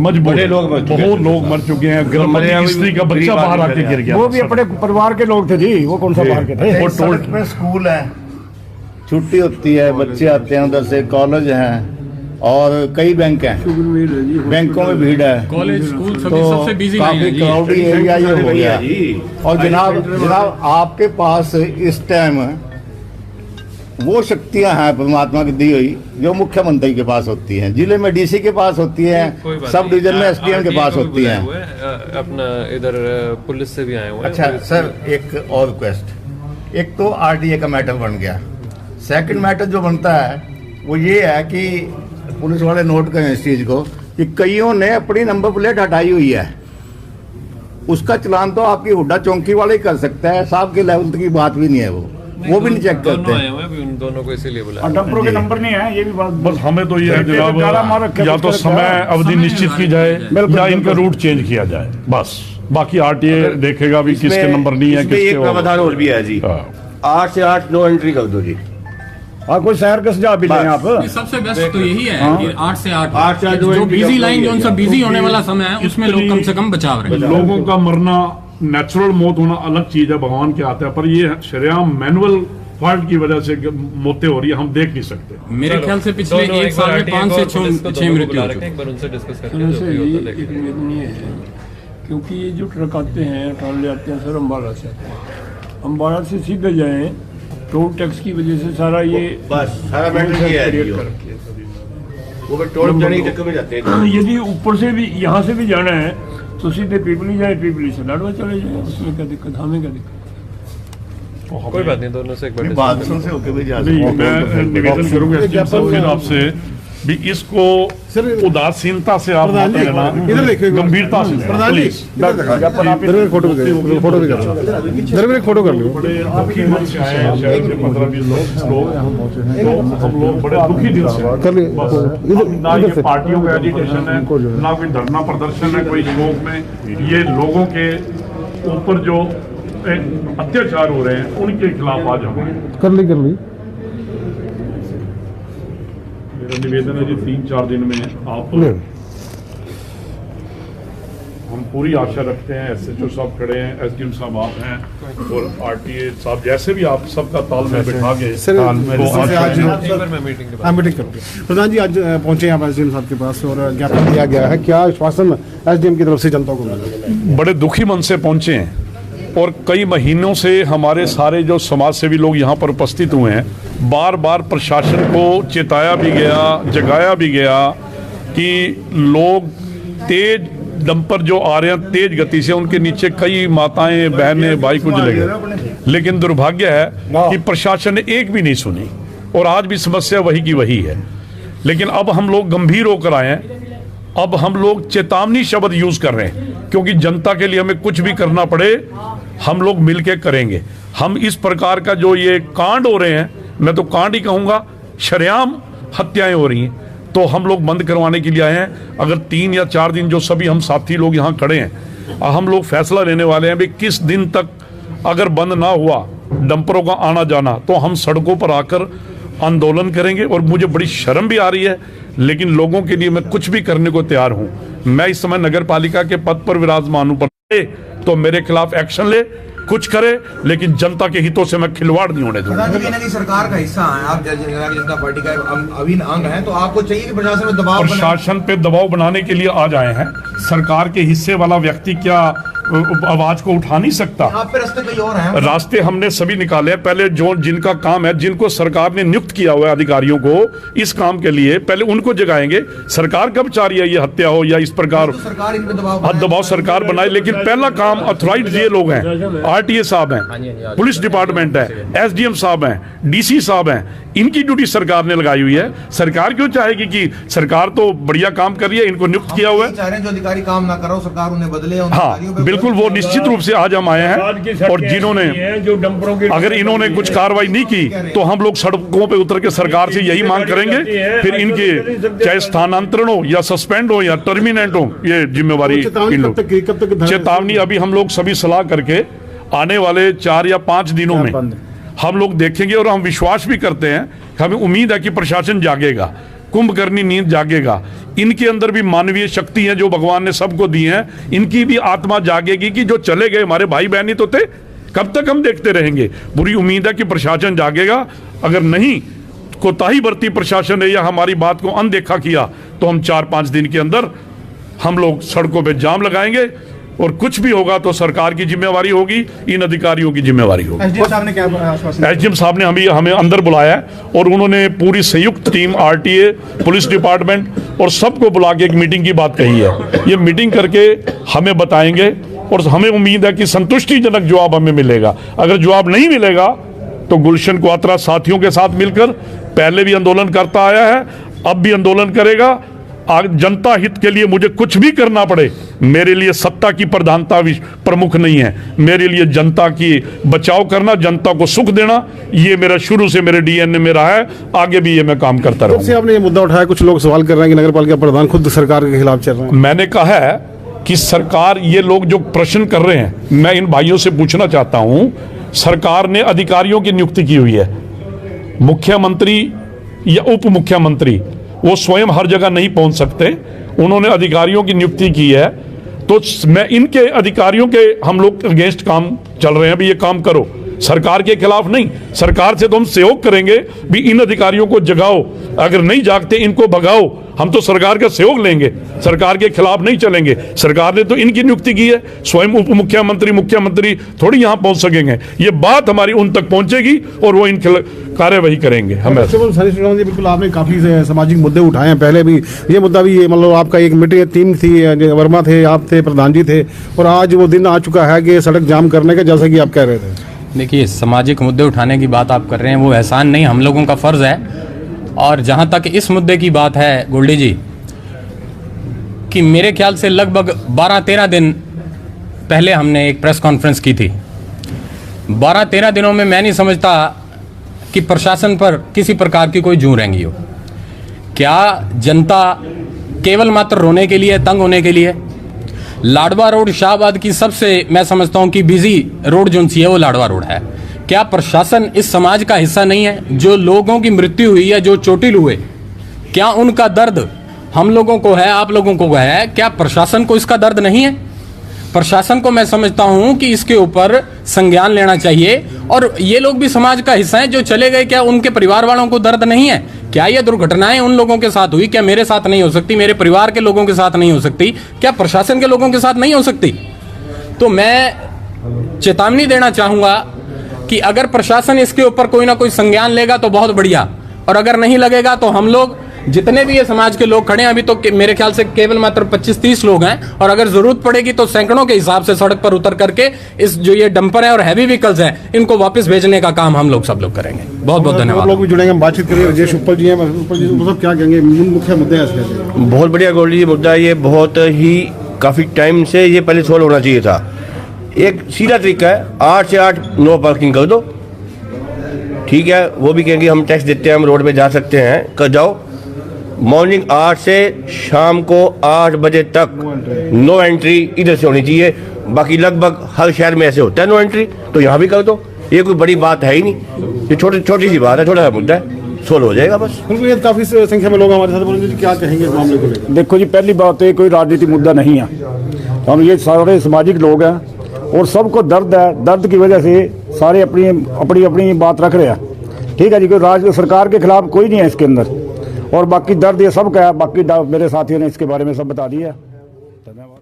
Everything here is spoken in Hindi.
मजबूर, बहुत लोग मर चुके हैं। गर्भवती स्त्री का बच्चा बाहर आके गिर गया, वो भी अपने परिवार के लोग थे जी, वो कौन सा बाहर के थे। वो सड़क पे स्कूल है, छुट्टी होती है, बच्चे आते हैं उधर से, कॉलेज हैं और कई बैंक हैं, बैंकों में भीड़ है, कॉलेज स्कूल तो काफी क्राउडी एरिया ये हो गया। और जनाब आपके पास इस टाइम वो शक्तियां हैं परमात्मा की दी हुई जो मुख्यमंत्री के पास होती हैं, जिले में डीसी के पास होती हैं, सब डिवीजन में एसडीएम के पास होती हैं। अपना इधर पुलिस से भी आए हुए हैं। अच्छा सर, एक और रिक्वेस्ट, एक तो आरटीए का मैटर बन गया, सेकंड मैटर जो बनता है वो ये है कि पुलिस वाले नोट करें इस चीज को कि कईयों ने अपनी नंबर प्लेट हटाई हुई है, उसका चलान तो आपकी हुड्डा चौकी वाले ही कर सकता है, साहब के लेवल की बात भी नहीं है, वो भी नहीं चेक करते। उन दोनों को इसीलिए बुलाया, डंपरों के नंबर नहीं है, ये भी बात। बस हमें तो ये है जनाब, या तो समय अवधि निश्चित की जाए या इनका रूट चेंज किया जाए, बस। बाकी आरटीए देखेगा भी किसके नंबर नहीं है, किसके। एक प्रावधान और भी है जी, 8 से 8 नो एंट्री कर दो जी। हाँ, कोई शहर का सुझाव भी लें आप। सबसे बेस्ट तो यही है कि 8 से 8 जो बिजी लाइन, जो उनसे बिजी होने वाला समय है उसमें लोग कम से कम बचाव रहे। लोगों का मरना, नेचुरल मौत होना अलग चीज है, भगवान के हाथ है, पर ये शरेआम मैनुअल फॉल्ट की वजह से मौतें हो रही है, हम देख नहीं सकते। मेरे ख्याल से पिछले एक साल में 5 से 6 मृत्यु। एक बार उनसे डिस्कस करके क्योंकि ये जो ट्रक आते हैं, ट्रॉले आते हैं सर, अम्बाला से आते हैं, अम्बाला से सीधे जाएं, टोल टैक्स की वजह से सारा ये बस सारा मैटर ये है, वो टोल जाने के चक्कर में जाते हैं। यदि ऊपर से भी यहाँ से भी जाना है तो सीधे पीपली जाए, पीपली से लाडवा चले जाए, उसमें क्या दिक्कत, हमें क्या दिक्कत। कोई बात नहीं, दोनों से एक बार बादलों से होके भी जा मैं निवेदन करूंगा एसडीएम साहब फिर आपसे भी इसको उदासीनता से आप इधर देखिए, गंभीरता से प्लीज। फोटो भी कर फोटो कर लो। बड़े दुखी मन से आए हैं शहर के 15-20 लोग, तो हम लोग बड़े दुखी दिल से कर लिए। बस ना ये पार्टियों का एजिटेशन है, ना कोई धरना प्रदर्शन है कोई शोक में, ये लोगों के ऊपर जो अत्याचार हो रहे हैं उनके खिलाफ आज हम कर ली। मेरा निवेदन है जी 3-4 दिन में आप, हम पूरी आशा रखते हैं, एसएचओ साहब खड़े हैं, एसडीएम साहब आप हैं और आरटीए साहब, जैसे भी आप सबका तालमेल बिठा के मीटिंग करोगे। प्रधान जी आज पहुंचे आप एसडीएम साहब के पास और ज्ञापन दिया गया है, क्या आश्वासन एसडीएम की तरफ से जनता को मिला? बड़े दुखी मन से पहुंचे हैं और कई महीनों से हमारे सारे जो समाज सेवी लोग यहाँ पर उपस्थित हुए हैं, बार बार प्रशासन को चेताया भी गया, जगाया भी गया कि लोग तेज डंपर जो आ रहे हैं तेज गति से, उनके नीचे कई माताएं, बहनें, भाई को जले गए, लेकिन दुर्भाग्य है कि प्रशासन ने एक भी नहीं सुनी और आज भी समस्या वही की वही है। लेकिन अब हम लोग गंभीर होकर आए हैं, अब हम लोग चेतावनी शब्द यूज कर रहे हैं, क्योंकि जनता के लिए हमें कुछ भी करना पड़े हम लोग मिलके करेंगे। हम इस प्रकार का जो ये कांड हो रहे हैं, मैं तो कांड ही कहूंगा, शरेआम हत्याएं हो रही हैं, तो हम लोग बंद करवाने के लिए आए हैं। अगर 3 या 4 दिन जो सभी हम साथी लोग यहाँ खड़े हैं, हम लोग फैसला लेने वाले हैं भी किस दिन तक अगर बंद ना हुआ डंपरों का आना जाना, तो हम सड़कों पर आकर आंदोलन करेंगे। और मुझे बड़ी शर्म भी आ रही है, लेकिन लोगों के लिए मैं कुछ भी करने को तैयार हूं। मैं इस समय नगर पालिका के पद पर विराजमान हूं, तो मेरे खिलाफ एक्शन ले, कुछ करे, लेकिन जनता के हितों से मैं खिलवाड़ नहीं होने दूंगा। सरकार का हिस्सा है आप, जनता पार्टी का अभिन्न अंग है, तो आपको चाहिए कि प्रशासन में दबाव, प्रशासन पे दबाव बनाने के लिए आज आए हैं। सरकार के हिस्से वाला व्यक्ति क्या आवाज को उठा नहीं सकता? आप पे रास्ते कई और हैं। रास्ते हमने सभी निकाले हैं। पहले जो जिनका काम है, जिनको सरकार ने नियुक्त किया हुआ है अधिकारियों को इस काम के लिए, पहले उनको जगाएंगे। सरकार कब चाह रही है ये हत्या हो या इस प्रकार, सरकार इन पे दबाव सरकार बनाए, लेकिन पहला काम अथॉराइज्ड ये लोग हैं, आरटीए साहब हैं, पुलिस डिपार्टमेंट है, एसडीएम साहब हैं, डीसी साहब हैं, इनकी ड्यूटी सरकार ने लगाई हुई है। सरकार क्यों चाहेगी कि, सरकार तो बढ़िया काम कर रही है, इनको नियुक्त किया हुआ है। जो अधिकारी काम ना करो सरकार उन्हें बदले। हाँ बिल्कुल, वो निश्चित रूप से आज हम आए हैं। और जिन्होंने, अगर इन्होंने कुछ कार्रवाई नहीं की तो हम लोग सड़कों पे उतर के सरकार से यही मांग करेंगे, फिर इनके चाहे स्थानांतरण हो या सस्पेंड हो या टर्मिनेट हो, ये जिम्मेवारी इन लोग। चेतावनी अभी हम लोग सभी सलाह करके आने वाले 4 या 5 दिनों में हम लोग देखेंगे, और हम विश्वास भी करते हैं, हमें उम्मीद है कि प्रशासन जागेगा। कुंभकर्णी नींद जागेगा। इनके अंदर भी मानवीय शक्ति है जो भगवान ने सबको दी है, इनकी भी आत्मा जागेगी कि जो चले गए हमारे भाई बहन ही तो थे, कब तक हम देखते रहेंगे। बुरी उम्मीद है कि प्रशासन जागेगा। अगर नहीं कोताही बरती प्रशासन ने या हमारी बात को अनदेखा किया तो हम 4-5 दिन के अंदर हम लोग सड़कों पे जाम लगाएंगे और कुछ भी होगा तो सरकार की जिम्मेवारी होगी, इन अधिकारियों की जिम्मेवारी होगी। एसडीएम साहब ने क्या आश्वासन? एसडीएम साहब ने हमें अंदर बुलाया है और उन्होंने पूरी संयुक्त टीम आरटीए, पुलिस डिपार्टमेंट और सबको बुला के एक मीटिंग की बात कही है। ये मीटिंग करके हमें बताएंगे और हमें उम्मीद है कि संतुष्टिजनक जवाब हमें मिलेगा। अगर जवाब नहीं मिलेगा तो गुलशन क्वात्रा साथियों के साथ मिलकर पहले भी आंदोलन करता आया है, अब भी आंदोलन करेगा। जनता हित के लिए मुझे कुछ भी करना पड़े, मेरे लिए सत्ता की प्रधानता प्रमुख नहीं है। मेरे लिए जनता की बचाव करना, जनता को सुख देना, ये मेरा शुरू से मेरे डीएनए में रहा है, आगे भी ये मैं काम करता रहूंगा। जब से आपने ये मुद्दा उठाया, कुछ लोग सवाल कर रहे हैं कि नगर पालिका प्रधान खुद सरकार के खिलाफ चल रहे हैं। मैंने कहा है कि सरकार, ये लोग जो प्रश्न कर रहे हैं, मैं इन भाइयों से पूछना चाहता हूं, सरकार ने अधिकारियों की नियुक्ति की हुई है। मुख्यमंत्री या उप मुख्यमंत्री वो स्वयं हर जगह नहीं पहुंच सकते, उन्होंने अधिकारियों की नियुक्ति की है। तो मैं इनके अधिकारियों के हम लोग अगेंस्ट काम चल रहे हैं, भी ये काम करो, सरकार के खिलाफ नहीं। सरकार से तो हम सहयोग करेंगे भी इन अधिकारियों को जगाओ, अगर नहीं जागते इनको भगाओ। हम तो सरकार का सहयोग लेंगे, सरकार के खिलाफ नहीं चलेंगे। सरकार ने तो इनकी नियुक्ति की है, स्वयं उप मुख्यमंत्री मुख्यमंत्री थोड़ी यहां पहुंच सकेंगे। ये बात हमारी उन तक पहुंचेगी और वो इन कार्यवाही करेंगे। हमें बिल्कुल आपने काफी सामाजिक मुद्दे उठाए हैं, पहले भी ये मुद्दा भी, मतलब आपका एक मीटिंग टीम थी, वर्मा थे, आप थे, प्रधान जी थे, और आज वो दिन आ चुका है कि सड़क जाम करने का, जैसा कि आप कह रहे थे। देखिए, सामाजिक मुद्दे उठाने की बात आप कर रहे हैं, वो एहसान नहीं, हम लोगों का फर्ज है। और जहां तक इस मुद्दे की बात है गोल्डी जी, कि मेरे ख्याल से लगभग 12-13 दिन पहले हमने एक प्रेस कॉन्फ्रेंस की थी। 12-13 दिनों में मैं नहीं समझता कि प्रशासन पर किसी प्रकार की कोई जूं रहेंगी हो। क्या जनता केवल मात्र रोने के लिए, तंग होने के लिए? लाडवा रोड शाहबाद की सबसे, मैं समझता हूं कि बिजी रोड जो सी है वो लाडवा रोड है। क्या प्रशासन इस समाज का हिस्सा नहीं है? जो लोगों की मृत्यु हुई है, जो चोटिल हुए, क्या उनका दर्द हम लोगों को है, आप लोगों को है? क्या प्रशासन को इसका दर्द नहीं है? प्रशासन को मैं समझता हूं कि इसके ऊपर संज्ञान लेना चाहिए। और ये लोग भी समाज का हिस्सा हैं जो चले गए, क्या उनके परिवार वालों को दर्द नहीं है? क्या ये दुर्घटनाएं उन लोगों के साथ हुई, क्या मेरे साथ नहीं हो सकती, मेरे परिवार के लोगों के साथ नहीं हो सकती, क्या प्रशासन के लोगों के साथ नहीं हो सकती? तो मैं चेतावनी देना चाहूंगा कि अगर प्रशासन इसके ऊपर कोई ना कोई संज्ञान लेगा तो बहुत बढ़िया, और अगर नहीं लगेगा तो हम लोग जितने भी ये समाज के लोग खड़े हैं, अभी तो मेरे ख्याल से केवल मात्र 25-30 लोग हैं, और अगर जरूरत पड़ेगी तो सैकड़ों के हिसाब से सड़क पर उतर करके इस जो ये डंपर है और हैवी व्हीकल्स हैं, इनको वापस भेजने का काम हम लोग सब लोग करेंगे। बहुत बहुत धन्यवाद। लोग भी जुड़ेंगे, हम बातचीत करेंगे। राजेश उप्पल जी हैं, उप्पल जी मतलब क्या कहेंगे, मुख्य मुद्दे हैं इसके? बहुत बढ़िया गोल्डी जी मुद्दा, ये बहुत ही काफ़ी टाइम से ये पहले सोल्व होना चाहिए था। एक सीधा तरीका है, 8 से 8 नो पार्किंग कर दो, ठीक है। वो भी कहेंगे हम टैक्स देते हैं, हम रोड पे जा सकते हैं, कर जाओ। मॉर्निंग 8 से शाम को 8 बजे तक नो एंट्री इधर से होनी चाहिए। बाकी लगभग हर शहर में ऐसे होता है नो एंट्री, तो यहाँ भी कर दो। ये कोई बड़ी बात है ही नहीं, ये छोटी सी बात है, छोटा सा मुद्दा है, सोल्व हो जाएगा बस। ये काफी संख्या में लोग हमारे साथ बोलेंगे, क्या कहेंगे इस मामले को लेकर? देखो जी, पहली बात है कोई राजनीतिक मुद्दा नहीं है, हम ये सारे सामाजिक लोग हैं और सबको दर्द है। दर्द की वजह से सारे अपनी बात रख रहे हैं, ठीक है जी। कोई सरकार के खिलाफ कोई नहीं है इसके अंदर, और बाकी दर्द ये सब का है। बाकी मेरे साथियों ने इसके बारे में सब बता दिया। धन्यवाद।